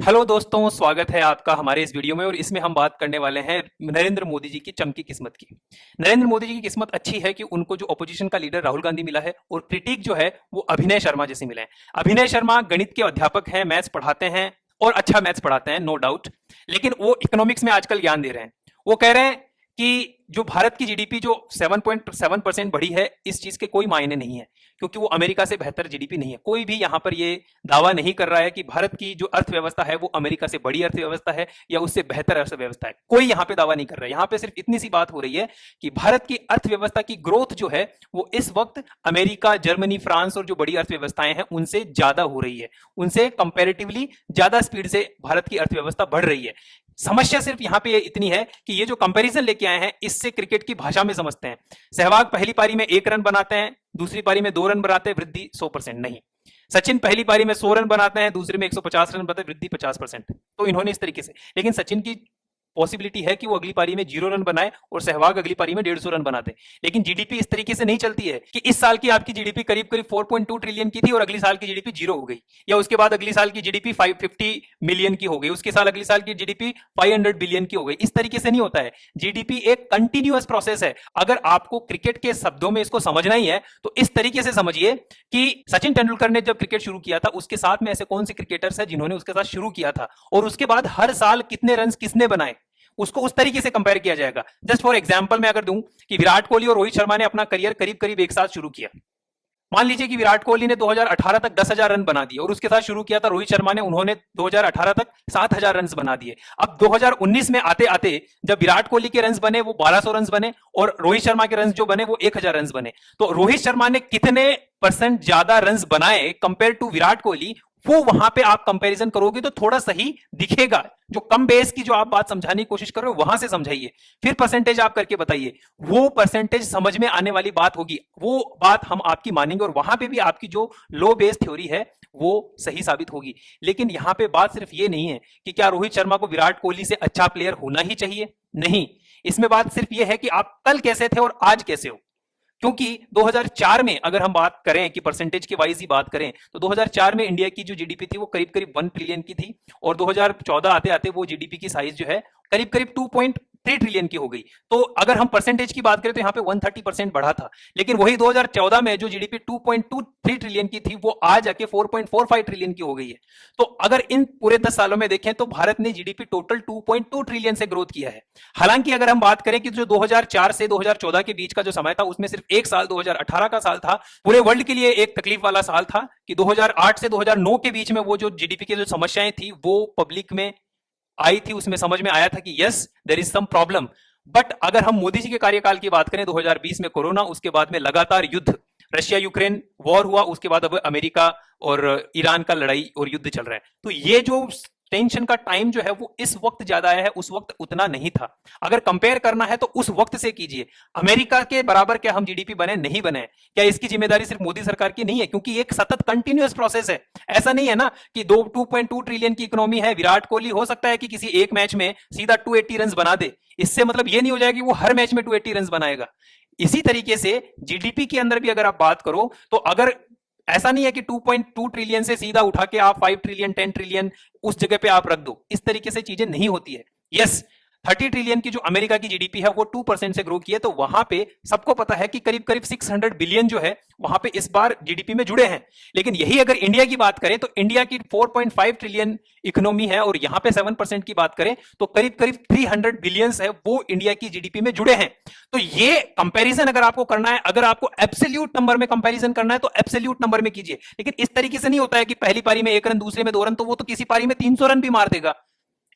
Hello दोस्तों, स्वागत है आपका हमारे इस वीडियो में। और इसमें हम बात करने वाले हैं नरेंद्र मोदी जी की चमकी किस्मत की। नरेंद्र मोदी जी की किस्मत अच्छी है कि उनको जो ऑपोजिशन का लीडर राहुल गांधी मिला है और क्रिटिक जो है वो अभिनय शर्मा जैसे मिले हैं। अभिनय शर्मा गणित के अध्यापक हैं, मैथ्स पढ़ाते हैं और अच्छा मैथ्स पढ़ाते हैं, नो डाउट। लेकिन वो इकोनॉमिक्स में आजकल ज्ञान दे रहे हैं। वो कह रहे हैं कि जो भारत की जीडीपी जो 7.7% बढ़ी है, इस चीज के कोई मायने नहीं है, क्योंकि वो अमेरिका से बेहतर जीडीपी नहीं है। कोई भी यहां पर ये दावा नहीं कर रहा है कि भारत की जो अर्थव्यवस्था है वो अमेरिका से बड़ी अर्थव्यवस्था है या उससे बेहतर अर्थव्यवस्था है। कोई यहां पे दावा नहीं कर रहा है। यहां पे सिर्फ इतनी सी बात हो रही है कि भारत की अर्थव्यवस्था की ग्रोथ जो है वो इस वक्त अमेरिका, जर्मनी, फ्रांस और जो बड़ी अर्थव्यवस्थाएं हैं उनसे ज्यादा हो रही है। उनसे कंपेरेटिवली ज्यादा स्पीड से भारत की अर्थव्यवस्था बढ़ रही है। समस्या सिर्फ यहां पे इतनी है कि ये जो कंपैरिजन लेके आए हैं इससे क्रिकेट की भाषा में समझते हैं। सहवाग पहली पारी में 1 रन बनाते हैं, दूसरी पारी में 2 रन बनाते हैं, वृद्धि 100% नहीं। सचिन पहली पारी में 100 रन बनाते हैं, दूसरे में 150 रन बनाते हैं, वृद्धि 50%। तो इन्होंने इस तरीके से, लेकिन सचिन की पॉसिबिलिटी है कि वो अगली पारी में 0 रन बनाए और सहवाग अगली पारी में 150 रन बनाते। लेकिन जीडीपी इस तरीके से नहीं चलती है कि इस साल की आपकी जीडीपी करीब करीब 4.2 ट्रिलियन की थी और अगली साल की जीडीपी 0 हो गई, या उसके बाद अगली साल की जीडीपी 550 मिलियन की हो गई, उसके साल अगली साल की जीडीपी 500 बिलियन की हो गई। इस तरीके से नहीं होता है। जीडीपी एक कंटिन्यूअस प्रोसेस है। अगर आपको क्रिकेट के शब्दों में इसको समझना ही है तो इस तरीके से समझिए कि सचिन तेंदुलकर ने जब क्रिकेट शुरू किया था उसके साथ में ऐसे कौन से क्रिकेटर्स हैं जिन्होंने उसके साथ शुरू किया था और उसके बाद हर साल कितने रन किसने बनाए, उसको उस तरीके से कंपेयर किया जाएगा। जस्ट फॉर एग्जांपल मैं अगर दूं कि विराट कोहली और रोहित शर्मा ने अपना करियर करीब करीब एक साथ शुरू किया। मान लीजिए कि विराट कोहली ने 2018 तक 10,000 रन बना दिए और उसके साथ शुरू किया था रोहित शर्मा ने, उन्होंने 2018 तक 7,000 रन बना दिए। अब 2019 में आते आते जब विराट कोहली के रन बने वो 1200 रन बने और रोहित शर्मा के रन जो बने वो 1,000 रन बने। तो रोहित शर्मा ने कितने परसेंट ज्यादा रन बनाए कंपेयर टू विराट कोहली, वो वहां पे आप कंपैरिजन करोगे तो थोड़ा सही दिखेगा। जो कम बेस की जो आप बात समझाने की कोशिश कर रहे हो वहां से समझाइए, फिर परसेंटेज आप करके बताइए। वो परसेंटेज समझ में आने वाली बात होगी, वो बात हम आपकी मानेंगे और वहां पे भी आपकी जो लो बेस थ्योरी है वो सही साबित होगी। लेकिन यहां पे बात सिर्फ ये नहीं है कि क्या रोहित शर्मा को विराट कोहली से अच्छा प्लेयर होना ही चाहिए, नहीं। इसमें बात सिर्फ ये है कि आप कल कैसे थे और आज कैसे हो। क्योंकि 2004 में अगर हम बात करें कि परसेंटेज के वाइज ही बात करें तो 2004 में इंडिया की जो जीडीपी थी वो करीब करीब 1 ट्रिलियन की थी और 2014 आते आते वो जीडीपी की साइज जो है करीब करीब 2.3 ट्रिलियन की हो गई। तो अगर हम परसेंटेज की बात करें तो यहाँ पे 130% बढ़ा था। लेकिन वही 2014 में जो जीडीपी 2.23 ट्रिलियन की थी वो आज आके 4.45 ट्रिलियन की हो गई है। तो अगर इन पूरे 10 सालों में देखें तो भारत ने जीडीपी टोटल 2.2 ट्रिलियन से ग्रोथ किया है। हालांकि अगर हम बात करें कि जो 2004 से 2014 के बीच का जो समय था उसमें सिर्फ एक साल 2018 का साल था, पूरे वर्ल्ड के लिए एक तकलीफ वाला साल था कि 2008 से 2009 के बीच में वो जो जीडीपी की जो समस्याएं थी वो पब्लिक में आई थी, उसमें समझ में आया था कि yes there is some problem. But अगर हम मोदी जी के कार्यकाल की बात करें, 2020 में कोरोना, उसके बाद में लगातार युद्ध, रशिया यूक्रेन वॉर हुआ, उसके बाद अब अमेरिका और ईरान का लड़ाई और युद्ध चल रहा है। तो ये जो टेंशन का टाइम जो है वो इस वक्त ज्यादा आया है, उस वक्त उतना नहीं था। अगर कंपेयर करना है तो उस वक्त से कीजिए। अमेरिका के बराबर क्या हम जीडीपी बने, नहीं बने। क्या इसकी जिम्मेदारी सिर्फ मोदी सरकार की नहीं है, क्योंकि एक सतत कंटिन्यूअस प्रोसेस है। ऐसा नहीं है ना कि 2.2 ट्रिलियन की इकोनॉमी है, विराट कोहली हो सकता है कि किसी एक मैच में सीधा 280 रन बना दे, इससे मतलब ये नहीं हो जाएगा कि वो हर मैच में 280 रन बनाएगा। इसी तरीके से जीडीपी के अंदर भी अगर आप बात करो तो अगर ऐसा नहीं है कि 2.2 ट्रिलियन से सीधा उठा के आप 5 ट्रिलियन 10 ट्रिलियन उस जगह पे आप रख दो, इस तरीके से चीजें नहीं होती है। यस, 30 ट्रिलियन की जो अमेरिका की जीडीपी है वो 2% से ग्रो की है, तो वहां पे सबको पता है कि करीब करीब 600 बिलियन जो है वहां पे इस बार जीडीपी में जुड़े हैं। लेकिन यही अगर इंडिया की बात करें तो इंडिया की 4.5 ट्रिलियन इकोनॉमी है और यहां पे 7% की बात करें तो करीब करीब 300 बिलियंस है वो इंडिया की जीडीपी में जुड़े हैं। तो ये कंपैरिजन अगर आपको करना है, अगर आपको एब्सोल्यूट नंबर में कंपैरिजन करना है तो एब्सोल्यूट नंबर में कीजिए। लेकिन इस तरीके से नहीं होता है कि पहली पारी में 1 रन, दूसरे में 2 रन, तो वो तो किसी पारी में 300 रन भी मार देगा।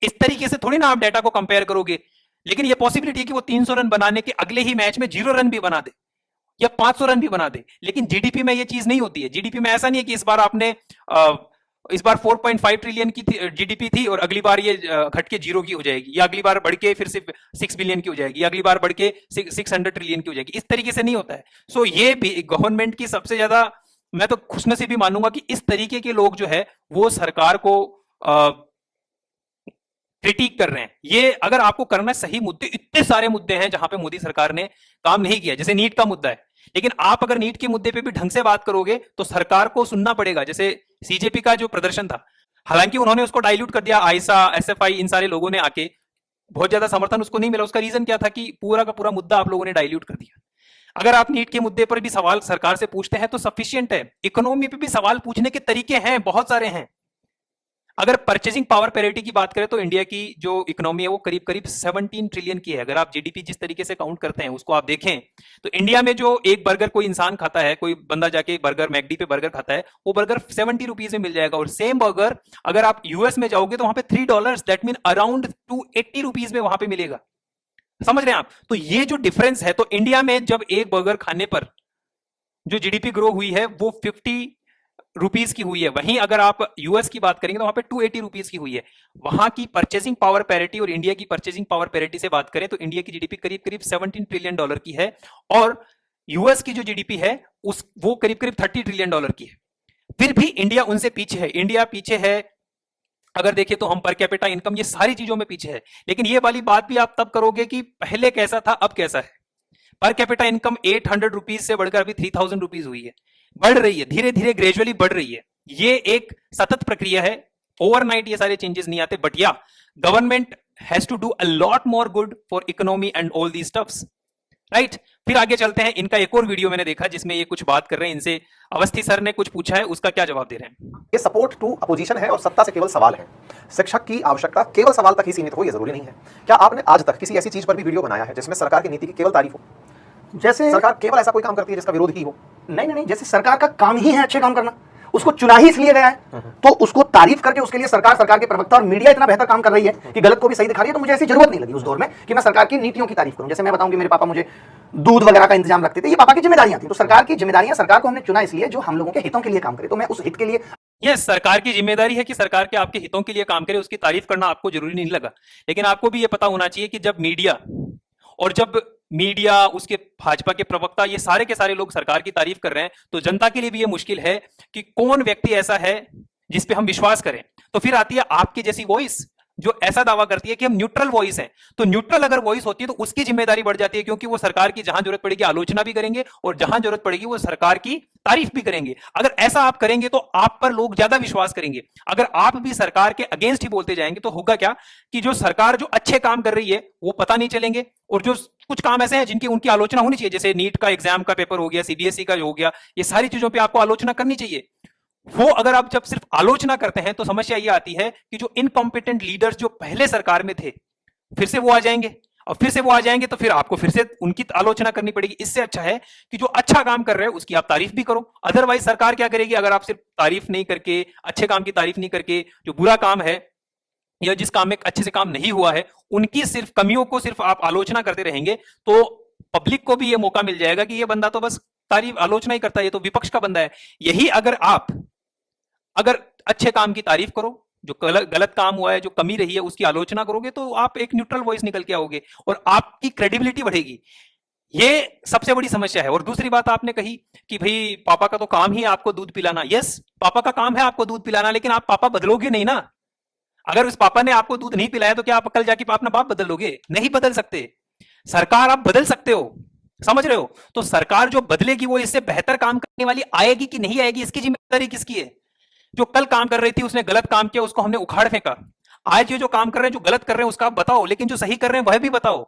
इस तरीके से थोड़ी ना आप डेटा को कंपेयर करोगे। लेकिन ये पॉसिबिलिटी है कि वो 300 रन बनाने के अगले ही मैच में 0 रन भी बना दे या 500 रन भी बना दे। लेकिन जीडीपी में ये चीज नहीं होती है। जीडीपी में ऐसा नहीं है कि इस बार आपने इस बार 4.5 ट्रिलियन की जीडीपी थी और अगली बार ये घट के 0 की हो जाएगी, या अगली बार बढ़ के फिर से 6 बिलियन की हो जाएगी, या अगली बार बढ़ के 600 ट्रिलियन की हो जाएगी। इस तरीके से नहीं होता है। सो ये भी गवर्नमेंट की सबसे ज्यादा मैं तो खुशनसीबी मानूंगा कि इस तरीके के लोग जो है वो सरकार को क्रिटिक कर रहे हैं। ये अगर आपको करना है सही मुद्दे, इतने सारे मुद्दे हैं जहां पे मोदी सरकार ने काम नहीं किया, जैसे नीट का मुद्दा है। लेकिन आप अगर नीट के मुद्दे पे भी ढंग से बात करोगे तो सरकार को सुनना पड़ेगा। जैसे सीजेपी का जो प्रदर्शन था, हालांकि उन्होंने उसको डाइल्यूट कर दिया, आयसा, एसएफआई, इन सारे लोगों ने आके, बहुत ज्यादा समर्थन उसको नहीं मिला। उसका रीजन क्या था कि पूरा का पूरा मुद्दा आप लोगों ने डाइल्यूट कर दिया। अगर आप नीट के मुद्दे पर भी सवाल सरकार से पूछते हैं तो सफिशिएंट है। इकोनॉमी पे भी सवाल पूछने के तरीके हैं, बहुत सारे हैं। अगर परचेजिंग पावर पैरिटी की बात करें तो इंडिया की जो इकोनॉमी है वो करीब करीब 17 ट्रिलियन की है। अगर आप जीडीपी जिस तरीके से काउंट करते हैं उसको आप देखें तो इंडिया में जो एक बर्गर कोई इंसान खाता है, कोई बंदा जाके बर्गर मैकडी पे बर्गर खाता है, वो बर्गर 70 रुपीज में मिल जाएगा। और सेम बर्गर अगर आप यूएस में जाओगे तो वहां पे $3, दैट मीन अराउंड 280 रुपीज में वहां पे मिलेगा। समझ रहे हैं आप? तो ये जो डिफरेंस है, तो इंडिया में जब एक बर्गर खाने पर जो जीडीपी ग्रो हुई है वो 50 रुपीज की हुई है, वहीं अगर आप यूएस की बात करेंगे तो वहां पे 280 रुपीज की हुई है। वहां की परचेसिंग पावर पैरिटी और इंडिया की परचेसिंग पावर पैरिटी से बात करें तो इंडिया की जीडीपी करीब करीब $17 ट्रिलियन की है और यूएस की जो जीडीपी है वो करीब करीब $30 ट्रिलियन की है। फिर भी इंडिया उनसे पीछे है। इंडिया पीछे है, अगर देखिए तो हम पर कैपिटा इनकम, ये सारी चीजों में पीछे है। लेकिन ये वाली बात भी आप तब करोगे कि पहले कैसा था अब कैसा है। पर कैपिटा इनकम 800 रुपीज से बढ़कर अभी 3000 रुपीज हुई है, बढ़ रही है, धीरे धीरे ग्रेजुअली बढ़ रही है। ये एक सतत प्रक्रिया है, ओवरनाइट ये सारे चेंजेस नहीं आते। बट या government has to do a lot more good for economy and all the stuffs, right. फिर आगे चलते हैं। इनका एक और वीडियो मैंने देखा जिसमें ये कुछ बात कर रहे हैं। इनसे अवस्थी सर ने कुछ पूछा है, उसका क्या जवाब दे रहे हैं। ये सपोर्ट टू अपोजिशन है और सत्ता से केवल सवाल है। शिक्षक की आवश्यकता केवल सवाल तक ही सीमित हो, ये जरूरी नहीं है। क्या आपने आज तक किसी ऐसी चीज पर भी वीडियो बनाया है जिसमें सरकार की नीति की केवल तारीफ हो? जैसे सरकार केवल ऐसा कोई काम करती है जिसका विरोध ही हो? नहीं, जैसे सरकार का काम ही है अच्छे काम करना, उसको चुना ही इसलिए गया है, तो उसको तारीफ करके उसके लिए सरकार के प्रवक्ता और मीडिया इतना बेहतर काम कर रही है कि गलत को भी सही दिखा रही है। तो मुझे ऐसी जरूरत नहीं लगी उस दौर में कि मैं सरकार की नीतियों की तारीफ करूं। जैसे मैं बताऊं कि मेरे पापा मुझे दूध वगैरह का इंतजाम रखते थे, ये पापा की जिम्मेदारियां थी। तो सरकार की जिम्मेदारियां, सरकार को हमने चुना इसलिए जो हम लोगों के हितों के लिए काम करे, तो मैं उस हित के लिए यस, सरकार की जिम्मेदारी है कि सरकार के आपके हितों के लिए काम करे, उसकी तारीफ करना आपको जरूरी नहीं लगा। लेकिन आपको भी ये पता होना चाहिए कि जब मीडिया उसके भाजपा के प्रवक्ता ये सारे के सारे लोग सरकार की तारीफ कर रहे हैं तो जनता के लिए भी ये मुश्किल है कि कौन व्यक्ति ऐसा है जिस पे हम विश्वास करें। तो फिर आती है आपकी जैसी वॉइस जो ऐसा दावा करती है कि हम न्यूट्रल वॉइस हैं। तो न्यूट्रल अगर वॉइस होती है तो उसकी जिम्मेदारी बढ़ जाती है, क्योंकि वो सरकार की जहां जरूरत पड़ेगी आलोचना भी करेंगे और जहां जरूरत पड़ेगी वो सरकार की तारीफ भी करेंगे। अगर ऐसा आप करेंगे तो आप पर लोग ज्यादा विश्वास करेंगे। अगर आप भी सरकार के अगेंस्ट ही बोलते जाएंगे तो होगा क्या कि जो सरकार जो अच्छे काम कर रही है वो पता नहीं चलेंगे, और जो कुछ काम ऐसे हैं जिनकी उनकी आलोचना होनी चाहिए, जैसे नीट का एग्जाम का पेपर हो गया, सीबीएसई का हो गया, ये सारी चीजों पर आपको आलोचना करनी चाहिए। वो अगर आप जब सिर्फ आलोचना करते हैं तो समस्या ये आती है कि जो इनकॉम्पिटेंट लीडर्स जो पहले सरकार में थे फिर से वो आ जाएंगे, और फिर से वो आ जाएंगे तो फिर आपको फिर से उनकी आलोचना करनी पड़ेगी। इससे अच्छा है कि जो अच्छा काम कर रहे हैं उसकी आप तारीफ भी करो। अदरवाइज सरकार क्या करेगी, अगर आप सिर्फ तारीफ नहीं करके, अच्छे काम की तारीफ नहीं करके, जो बुरा काम है या जिस काम में अच्छे से काम नहीं हुआ है उनकी सिर्फ कमियों को सिर्फ आप आलोचना करते रहेंगे तो पब्लिक को भी ये मौका मिल जाएगा कि ये बंदा तो बस तारीफ आलोचना ही करता है, ये तो विपक्ष का बंदा है। यही अगर अच्छे काम की तारीफ करो, जो गलत काम हुआ है, जो कमी रही है उसकी आलोचना करोगे तो आप एक न्यूट्रल वॉइस निकल के आओगे और आपकी क्रेडिबिलिटी बढ़ेगी। ये सबसे बड़ी समस्या है। और दूसरी बात आपने कही कि भाई पापा का तो काम ही है आपको दूध पिलाना। यस, पापा का काम है आपको दूध पिलाना, लेकिन आप पापा बदलोगे नहीं ना। अगर उस पापा ने आपको दूध नहीं पिलाया तो क्या आप कल जाके अपना बाप बदल लोगे? नहीं बदल सकते। सरकार आप बदल सकते हो, समझ रहे हो? तो सरकार जो बदलेगी वो इससे बेहतर काम करने वाली आएगी कि नहीं आएगी, इसकी जिम्मेदारी किसकी है? जो कल काम कर रही थी उसने गलत काम किया, उसको हमने उखाड़ फेंका। आज ये जो काम कर रहे हैं, जो गलत कर रहे हैं उसका आप बताओ, लेकिन जो सही कर रहे हैं वह भी बताओ,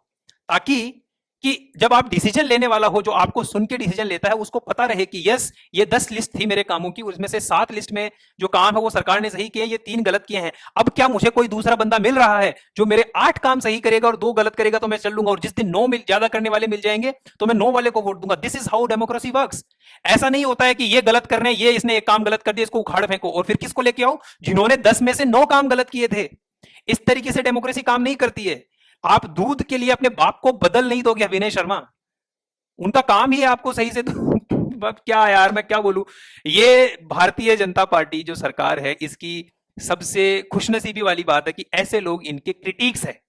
ताकि कि जब आप डिसीजन लेने वाला हो, जो आपको सुन के डिसीजन लेता है उसको पता रहे कि यस ये 10 लिस्ट थी मेरे कामों की, उसमें से 7 लिस्ट में जो काम है वो सरकार ने सही किए, ये 3 गलत किए हैं। अब क्या मुझे कोई दूसरा बंदा मिल रहा है जो मेरे 8 काम सही करेगा और 2 गलत करेगा तो मैं चल लूंगा, और जिस दिन 9 ज्यादा करने वाले मिल जाएंगे तो मैं 9 वाले को वोट दूंगा। This is how democracy works. ऐसा नहीं होता है कि ये गलत कर रहे हैं, ये इसने एक काम गलत कर दिया, इसको उखाड़ फेंको और फिर किसको लेके आओ जिन्होंने 10 में से 9 काम गलत किए थे। इस तरीके से डेमोक्रेसी काम नहीं करती है। आप दूध के लिए अपने बाप को बदल नहीं दोगे विनय शर्मा, उनका काम ही है आपको सही से क्या यार मैं क्या बोलूं। ये भारतीय जनता पार्टी जो सरकार है इसकी सबसे खुशनसीबी वाली बात है कि ऐसे लोग इनके क्रिटिक्स है,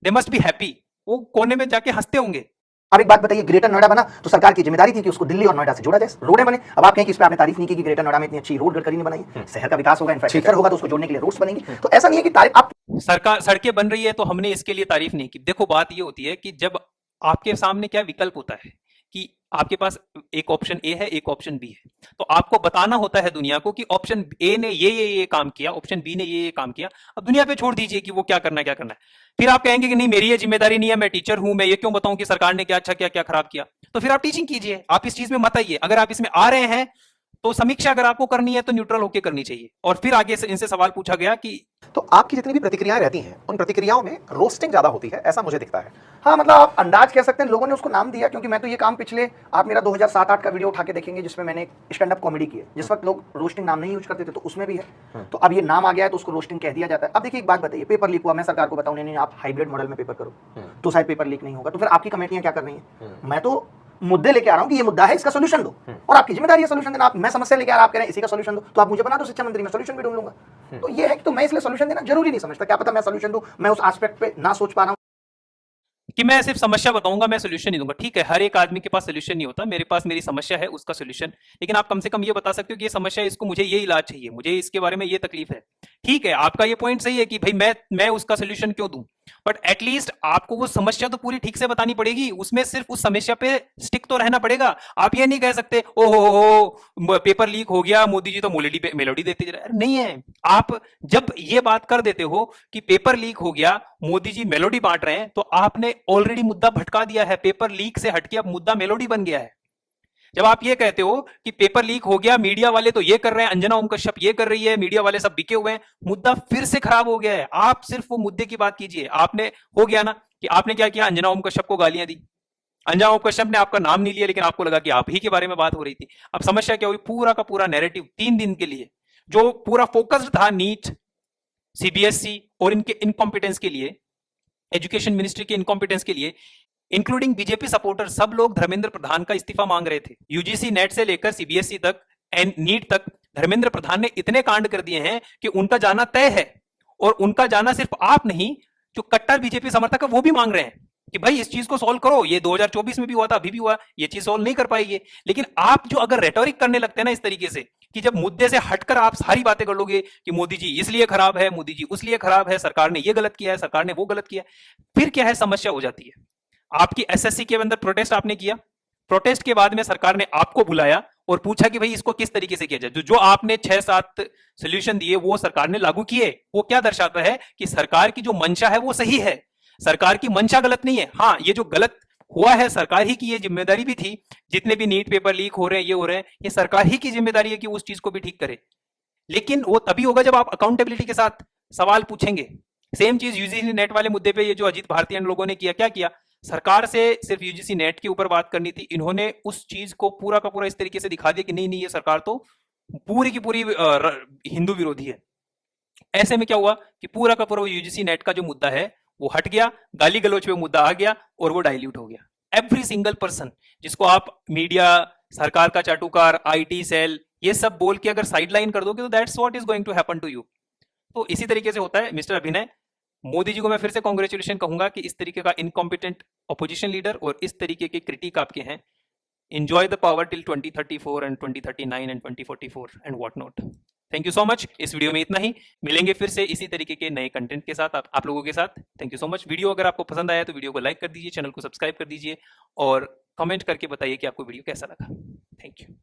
दे मस्ट बी हैप्पी, वो कोने में जाके हंसते होंगे। अब एक बात बताइए, ग्रेटर नोएडा बना तो सरकार की जिम्मेदारी थी कि उसको दिल्ली और नोएडा से जोड़ा जाए, रोडें बने। अब आप कहें कि इस पे आपने तारीफ नहीं की कि ग्रेटर नोएडा में इतनी अच्छी रोड गडकरी ने बनाई, शहर का विकास होगा, इंफ्रास्ट्रक्चर होगा तो उसको जोड़ने के लिए रोड्स बनेंगी। तो ऐसा नहीं है कि तारीफ आप सरकार सड़कें बन रही है तो हमने इसके लिए तारीफ नहीं की। देखो बात ये होती है कि जब आपके सामने क्या विकल्प होता है कि आपके पास एक ऑप्शन ए है, एक ऑप्शन बी है, तो आपको बताना होता है दुनिया को कि ऑप्शन ए ने ये काम किया, ऑप्शन बी ने ये काम किया। अब दुनिया पे छोड़ दीजिए कि वो क्या करना है क्या करना है। फिर आप कहेंगे कि नहीं मेरी ये जिम्मेदारी नहीं है, मैं टीचर हूं, मैं ये क्यों बताऊं कि सरकार ने क्या अच्छा किया क्या खराब किया। तो फिर आप टीचिंग कीजिए, आप इस चीज में मत आइए। अगर आप इसमें आ रहे हैं तो समीक्षा अगर आपको करनी है तो न्यूट्रल होकर करनी चाहिए। और फिर आगे से इनसे सवाल पूछा गया कि तो आपकी जितनी भी प्रतिक्रियाएं रहती हैं उन प्रतिक्रियाओं में रोस्टिंग ज्यादा होती है, ऐसा मुझे दिखता है। हाँ, मतलब आप अंदाज कह सकते हैं, लोगों ने उसको नाम दिया, क्योंकि मैं तो ये काम पिछले, आप मेरा 2007-8 का वीडियो उठा के देखेंगे जिसमें मैंने स्टैंड अप कॉमेडी की है। जिस वक्त लोग रोस्टिंग नाम नहीं यूज करते थे तो उसमें भी है। तो अब ये नाम आ गया है तो उसको रोस्टिंग कह दिया जाता है। अब देखिए एक बात बताइए, पेपर लीक हुआ, मैं सरकार को बताऊं नहीं आप हाइब्रिड मॉडल में पेपर करो तो शायद पेपर लीक नहीं होगा, तो फिर आपकी कमेटियां क्या कर रही हैं? मैं तो मुद्दे लेके आ रहा हूं कि ये मुद्दा है, इसका सोल्यूशन दो, और आपकी जिम्मेदारी है सोल्यूशन देना। आप, मैं समस्या लेके आ रहा, आप कह रहे हैं इसी का सोल्यूशन दो, तो आप मुझे बना दो शिक्षा मंत्री, मैं सोल्यूशन भी ढूंढ लूंगा। तो ये है कि तो मैं इसलिए सोल्यूशन देना जरूरी नहीं समझता। क्या पता मैं सोल्यूशन दूं, मैं उस एस्पेक्ट पे ना सोच पा रहा हूं कि मैं सिर्फ समस्या बताऊंगा, मैं सोल्यूशन नहीं दूंगा। ठीक है, हर एक आदमी के पास सोल्यूशन नहीं होता, मेरे पास मेरी समस्या है उसका सोल्यूशन। लेकिन आप कम से कम ये बता सकते हो कि ये समस्या है, इसको मुझे ये इलाज चाहिए, मुझे इसके बारे में ये तकलीफ है। ठीक है, आपका ये पॉइंट सही है कि भाई मैं उसका सोल्यूशन क्यों दूं, बट एटलीस्ट आपको वो समस्या तो पूरी ठीक से बतानी पड़ेगी, उसमें सिर्फ उस समस्या पे स्टिक तो रहना पड़ेगा। आप ये नहीं कह सकते ओहो पेपर लीक हो गया, मोदी जी तो मेलोडी देते जा रहे हैं। नहीं है, आप जब ये बात कर देते हो कि पेपर लीक हो गया, मोदी जी मेलोडी बांट रहे हैं, तो आपने ऑलरेडी मुद्दा भटका दिया है। पेपर लीक से हटके अब मुद्दा मेलोडी बन गया है। जब आप ये कहते हो कि पेपर लीक हो गया, मीडिया वाले तो ये कर रहे हैं, अंजना ओम कश्यप ये कर रही है, मीडिया वाले सब बिके हुए हैं, मुद्दा फिर से खराब हो गया है। आप सिर्फ वो मुद्दे की बात कीजिए। आपने हो गया ना कि आपने क्या किया, अंजना ओम कश्यप को गालियां दी। अंजना ओम कश्यप ने आपका नाम नहीं लिया, लेकिन आपको लगा कि आप ही के बारे में बात हो रही थी। अब समस्या क्या हुई, पूरा का पूरा नैरेटिव 3 दिन के लिए जो पूरा फोकस्ड था नीट, सीबीएसई और इनके इनकॉम्पिटेंस के लिए, एजुकेशन मिनिस्ट्री के इनकॉम्पिटेंस के लिए, इंक्लूडिंग बीजेपी सपोर्टर, सब लोग धर्मेंद्र प्रधान का इस्तीफा मांग रहे थे। यूजीसी नेट से लेकर सीबीएसई तक एंड नीट तक धर्मेंद्र प्रधान ने इतने कांड कर दिए हैं कि उनका जाना तय है। और उनका जाना सिर्फ आप नहीं, जो कट्टर बीजेपी समर्थक है वो भी मांग रहे हैं कि भाई इस चीज को सॉल्व करो। ये 2024 में भी हुआ था, अभी भी हुआ, ये चीज सॉल्व नहीं कर पाएगी। लेकिन आप जो अगर रेटोरिक करने लगते हैं ना इस तरीके से, कि जब मुद्दे से हटकर आप सारी बातें कर लोगे कि मोदी जी इसलिए खराब है, मोदी जी उसलिए खराब है, सरकार ने ये गलत किया है, सरकार ने वो गलत किया है, फिर क्या है, समस्या हो जाती है। आपकी एसएससी के अंदर प्रोटेस्ट आपने किया, प्रोटेस्ट के बाद में सरकार ने आपको बुलाया और पूछा कि भाई इसको किस तरीके से किया जाए। जो आपने 6-7 सोल्यूशन दिए वो सरकार ने लागू किए। वो क्या दर्शाता है कि सरकार की जो मंशा है वो सही है, सरकार की मंशा गलत नहीं है। हाँ, ये जो गलत हुआ है सरकार ही की ये जिम्मेदारी भी थी। जितने भी नीट पेपर लीक हो रहे हैं, ये हो रहे हैं, ये सरकार ही की जिम्मेदारी है कि उस चीज को भी ठीक करे। लेकिन वो तभी होगा जब आप अकाउंटेबिलिटी के साथ सवाल पूछेंगे। सेम चीज यूजीसी नेट वाले मुद्दे पे ये जो अजीत भारती लोगों ने किया, क्या किया, सरकार से सिर्फ यूजीसी नेट के ऊपर बात करनी थी, इन्होंने उस चीज को पूरा का पूरा इस तरीके से दिखा दिया कि नहीं नहीं ये सरकार तो पूरी की पूरी हिंदू विरोधी है। ऐसे में क्या हुआ कि पूरा का पूरा यूजीसी नेट का जो मुद्दा है वो हट गया, गाली गलौच पे मुद्दा आ गया और वो डाइल्यूट हो गया। एवरी सिंगल पर्सन जिसको आप मीडिया, सरकार का चाटुकार, आईटी सेल, ये सब बोल के अगर साइडलाइन कर दोगे तो that's what is going to happen to you. तो इसी तरीके से होता है। मिस्टर अभिनय, मोदी जी को मैं फिर से कांग्रेचुलेशन कहूंगा कि इस तरीके का इनकॉम्पिटेंट ऑपोजिशन लीडर और इस तरीके के क्रिटिक आपके हैं। Enjoy the power till 2034 and 2039 and 2044 and what not. Thank you so much. इस वीडियो में इतना ही, मिलेंगे फिर से इसी तरीके के नए कंटेंट के साथ आप लोगों के साथ। Thank you so much. Video अगर आपको पसंद आया तो वीडियो को लाइक कर दीजिए, चैनल को सब्सक्राइब कर दीजिए और कमेंट करके बताइए कि आपको वीडियो कैसा लगा। Thank you.